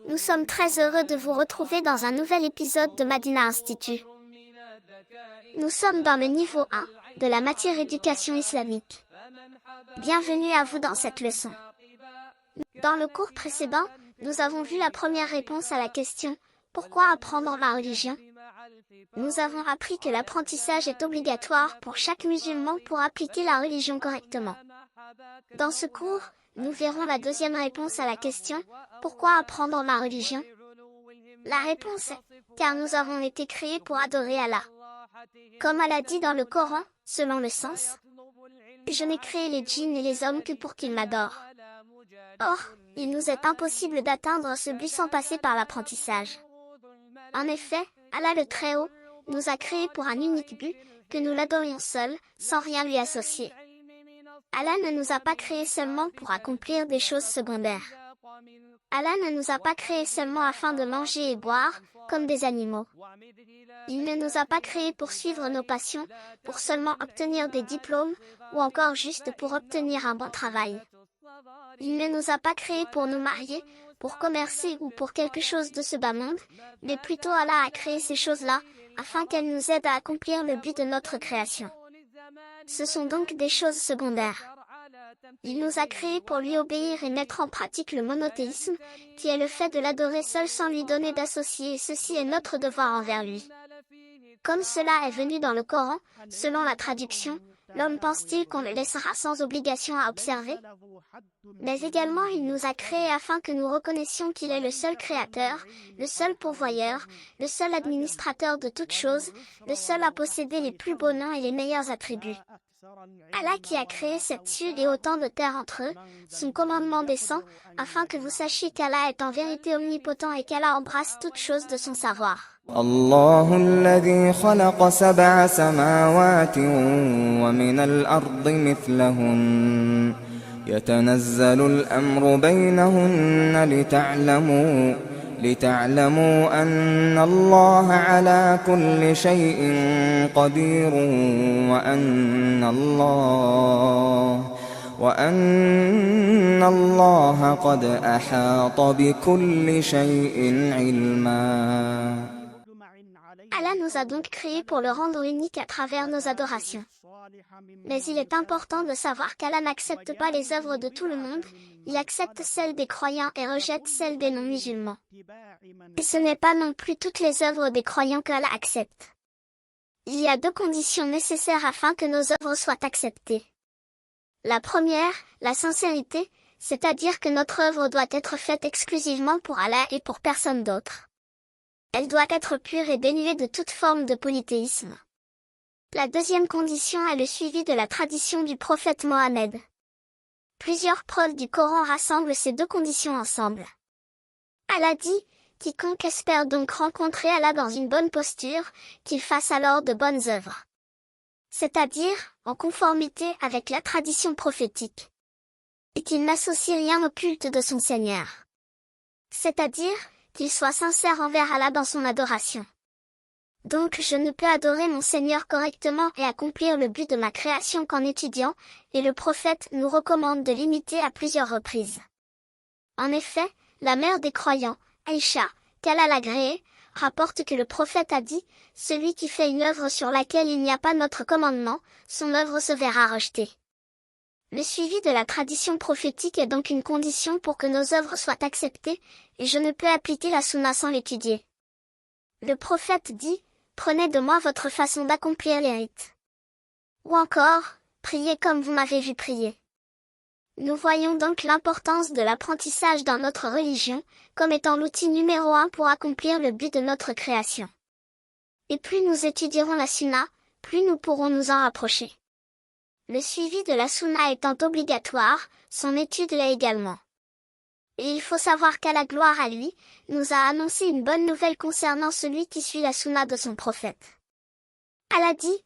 Nous sommes très heureux de vous retrouver dans un nouvel épisode de Madina Institut. Nous sommes dans le niveau 1 de la matière éducation islamique. Bienvenue à vous dans cette leçon. Dans le cours précédent, nous avons vu la première réponse à la question « Pourquoi apprendre la religion ?» Nous avons appris que l'apprentissage est obligatoire pour chaque musulman pour appliquer la religion correctement. Dans ce cours, nous verrons la deuxième réponse à la question « Pourquoi apprendre la religion ?» La réponse est « Car nous avons été créés pour adorer Allah. » Comme Allah dit dans le Coran, selon le sens, « Je n'ai créé les djinns et les hommes que pour qu'ils m'adorent. » Or, il nous est impossible d'atteindre ce but sans passer par l'apprentissage. En effet, Allah le Très-Haut nous a créés pour un unique but, que nous l'adorions seul, sans rien lui associer. Allah ne nous a pas créés seulement pour accomplir des choses secondaires. Allah ne nous a pas créés seulement afin de manger et boire, comme des animaux. Il ne nous a pas créés pour suivre nos passions, pour seulement obtenir des diplômes, ou encore juste pour obtenir un bon travail. Il ne nous a pas créés pour nous marier, pour commercer ou pour quelque chose de ce bas monde, mais plutôt Allah a créé ces choses-là, afin qu'elles nous aident à accomplir le but de notre création. Ce sont donc des choses secondaires. Il nous a créés pour lui obéir et mettre en pratique le monothéisme, qui est le fait de l'adorer seul sans lui donner d'associé, et ceci est notre devoir envers lui. Comme cela est venu dans le Coran, selon la traduction, l'homme pense-t-il qu'on le laissera sans obligation à observer? Mais également il nous a créés afin que nous reconnaissions qu'il est le seul créateur, le seul pourvoyeur, le seul administrateur de toutes choses, le seul à posséder les plus beaux noms et les meilleurs attributs. Allah qui a créé cette cieux et autant de terres entre eux, son commandement descend, afin que vous sachiez qu'Allah est en vérité omnipotent et qu'Allah embrasse toutes choses de son savoir. الله الذي خلق سبع سماوات ومن الأرض مثلهن يتنزل الأمر بينهن لتعلموا أن الله على كل شيء قدير وأن الله قد أحاط بكل شيء علما. Allah nous a donc créés pour le rendre unique à travers nos adorations. Mais il est important de savoir qu'Allah n'accepte pas les œuvres de tout le monde, il accepte celles des croyants et rejette celles des non-musulmans. Et ce n'est pas non plus toutes les œuvres des croyants qu'Allah accepte. Il y a deux conditions nécessaires afin que nos œuvres soient acceptées. La première, la sincérité, c'est-à-dire que notre œuvre doit être faite exclusivement pour Allah et pour personne d'autre. Elle doit être pure et dénuée de toute forme de polythéisme. La deuxième condition est le suivi de la tradition du prophète Mohammed. Plusieurs preuves du Coran rassemblent ces deux conditions ensemble. Allah dit, « Quiconque espère donc rencontrer Allah dans une bonne posture, qu'il fasse alors de bonnes œuvres. » C'est-à-dire, en conformité avec la tradition prophétique. Et qu'il n'associe rien au culte de son Seigneur. C'est-à-dire, qu'il soit sincère envers Allah dans son adoration. Donc je ne peux adorer mon Seigneur correctement et accomplir le but de ma création qu'en étudiant, et le prophète nous recommande de l'imiter à plusieurs reprises. En effet, la mère des croyants, Aïcha, qu'Allah l'agréée, rapporte que le prophète a dit, « Celui qui fait une œuvre sur laquelle il n'y a pas notre commandement, son œuvre se verra rejetée. » Le suivi de la tradition prophétique est donc une condition pour que nos œuvres soient acceptées, et je ne peux appliquer la sunna sans l'étudier. Le prophète dit, « Prenez de moi votre façon d'accomplir les rites. » Ou encore, « Priez comme vous m'avez vu prier. » Nous voyons donc l'importance de l'apprentissage dans notre religion, comme étant l'outil numéro 1 pour accomplir le but de notre création. Et plus nous étudierons la sunna, plus nous pourrons nous en rapprocher. Le suivi de la sunna étant obligatoire, son étude l'est également. Et il faut savoir qu'Allah gloire à lui, nous a annoncé une bonne nouvelle concernant celui qui suit la sunna de son prophète. Allah dit,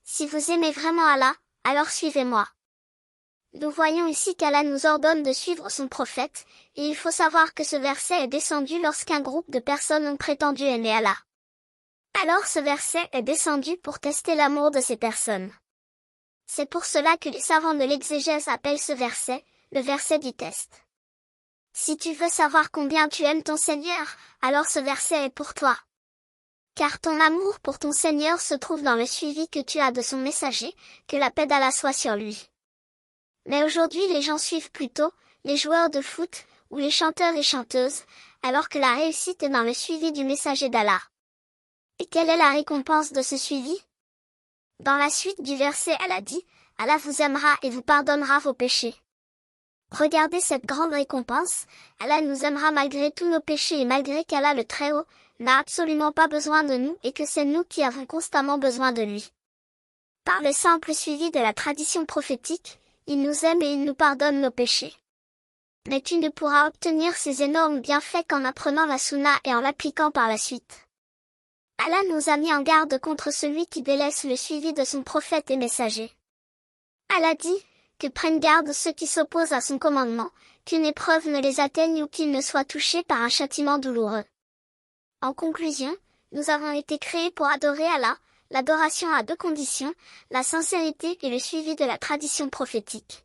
si vous aimez vraiment Allah, alors suivez-moi. Nous voyons ici qu'Allah nous ordonne de suivre son prophète, et il faut savoir que ce verset est descendu lorsqu'un groupe de personnes ont prétendu aimer Allah. Alors ce verset est descendu pour tester l'amour de ces personnes. C'est pour cela que les savants de l'exégèse appellent ce verset, le verset du test. Si tu veux savoir combien tu aimes ton Seigneur, alors ce verset est pour toi. Car ton amour pour ton Seigneur se trouve dans le suivi que tu as de son messager, que la paix d'Allah soit sur lui. Mais aujourd'hui les gens suivent plutôt les joueurs de foot, ou les chanteurs et chanteuses, alors que la réussite est dans le suivi du messager d'Allah. Et quelle est la récompense de ce suivi? Dans la suite du verset, Allah dit, Allah vous aimera et vous pardonnera vos péchés. Regardez cette grande récompense, Allah nous aimera malgré tous nos péchés et malgré qu'Allah le Très-Haut n'a absolument pas besoin de nous et que c'est nous qui avons constamment besoin de lui. Par le simple suivi de la tradition prophétique, il nous aime et il nous pardonne nos péchés. Mais tu ne pourras obtenir ces énormes bienfaits qu'en apprenant la sunna et en l'appliquant par la suite. Allah nous a mis en garde contre celui qui délaisse le suivi de son prophète et messager. Allah dit, que prennent garde ceux qui s'opposent à son commandement, qu'une épreuve ne les atteigne ou qu'ils ne soient touchés par un châtiment douloureux. En conclusion, nous avons été créés pour adorer Allah. L'adoration a deux conditions, la sincérité et le suivi de la tradition prophétique.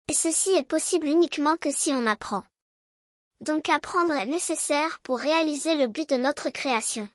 Et ceci est possible uniquement que si on apprend. Donc apprendre est nécessaire pour réaliser le but de notre création.